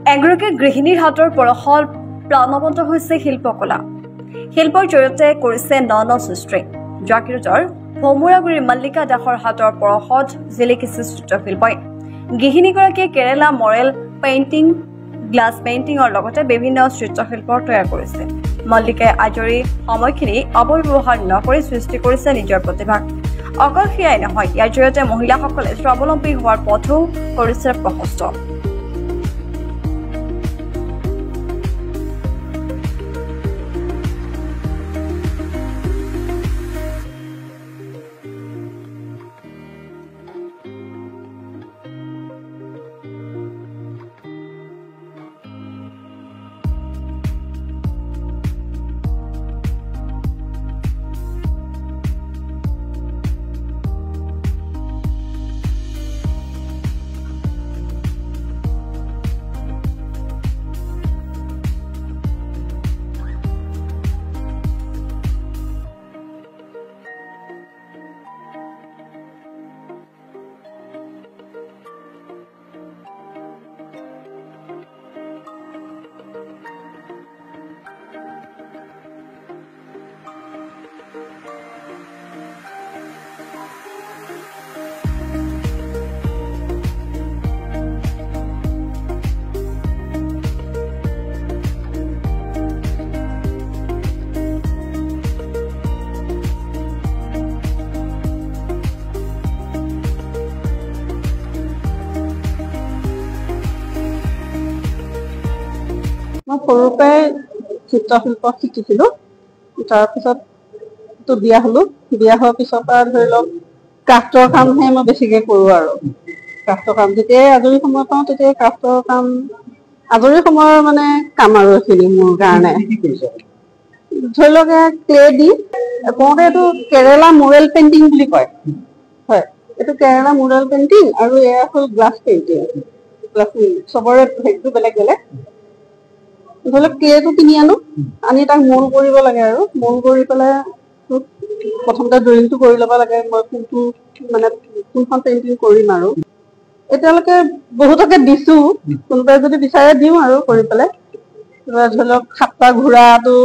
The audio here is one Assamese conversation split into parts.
এগৰাকী গৃহিণীৰ হাতৰ পৰশত প্ৰাণৱন্ত হৈছে শিল্পকলা। শিল্পৰ জৰিয়তে কৰিছে ন সৃষ্টি। জাকিৰতৰ ভমুৰাগুৰিৰ মল্লিকা দাসৰ হাতৰ পৰশত জিলিকিছে চিত্ৰশিল্পই। গৃহিণীগৰাকীয়ে কেৰেলা মৰেল পেইণ্টিং, গ্লাছ পেইণ্টিঙৰ লগতে বিভিন্ন চিত্ৰশিল্প তৈয়াৰ কৰিছে। মল্লিকাই আজৰি সময়খিনি অপব্যৱহাৰ নকৰি সৃষ্টি কৰিছে নিজৰ প্ৰতিভাক। অকল সেয়াই নহয়, ইয়াৰ জৰিয়তে মহিলাসকলে স্বাৱলম্বী হোৱাৰ পথো কৰিছে প্ৰশস্ত। মই সৰুৰ পৰাই চিত্ৰশিল্প শিকিছিলোঁ। তাৰপিছত বিয়া হ'লো। বিয়া হোৱাৰ পিছৰ পৰা ধৰি লওক ক্ৰাফ্টৰ কামহে মই বেছিকৈ কৰোঁ আৰু ক্ৰাফ্টৰ কাম যেতিয়াই আজৰি সময় পাওঁ তেতিয়াই ক্ৰাফ্টৰ কাম, আজৰি সময়ৰ মানে কাম আৰু এইখিনি মোৰ কাৰণে। ধৰি লওক ক্লে দি কওঁতে এইটো কেৰেলা মুৰেল পেইণ্টিং বুলি কয়। হয়, এইটো কেৰেলা মুৰেল পেইণ্টিং আৰু এয়া হ'ল গ্লাছ পেইণ্টিং। চবৰে হেৰিটো বেলেগ বেলেগ। ধৰি লওক ক্লেটো কিনি আনি তাক মোল্ড কৰিব লাগে আৰু মোল্ড কৰি পেলাই প্ৰথমতে ড্ৰয়িংটো কৰি ল'ব লাগে। মই কোনখন পেইণ্টিং কৰিম আৰু এতিয়ালৈকে বহুতকে দিছোঁ। কোনোবাই যদি বিচাৰে দিওঁ আৰু কৰি পেলাই। ধৰি লওক সাতটা ঘোঁৰাটো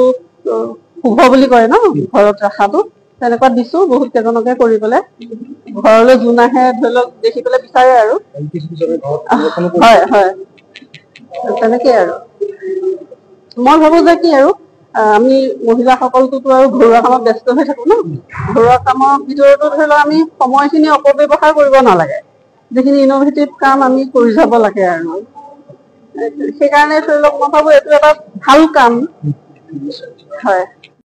শুভ বুলি কয় ন, ঘৰত ৰখাটো, তেনেকুৱা দিছোঁ বহুত কেইজনকে কৰি পেলাই। ঘৰলৈ যোন আহে ধৰি লওক দেখি পেলাই বিচাৰে আৰু হয় হয় তেনেকেই আৰু মই ভাবো যে কি আৰু আমি মহিলাসকলটোতো আৰু ঘৰুৱা কামত ব্যস্ত হৈ থাকো ন। ঘৰুৱা কামৰ ভিতৰতো ধৰি লওক আমি সময়খিনি অপব্যৱহাৰ কৰিব নালাগে। যিখিনি ইন'ভেটিভ কাম আমি কৰি যাব লাগে আৰু সেইকাৰণে ধৰি লওক মই ভাবো এইটো এটা ভাল কাম হয়।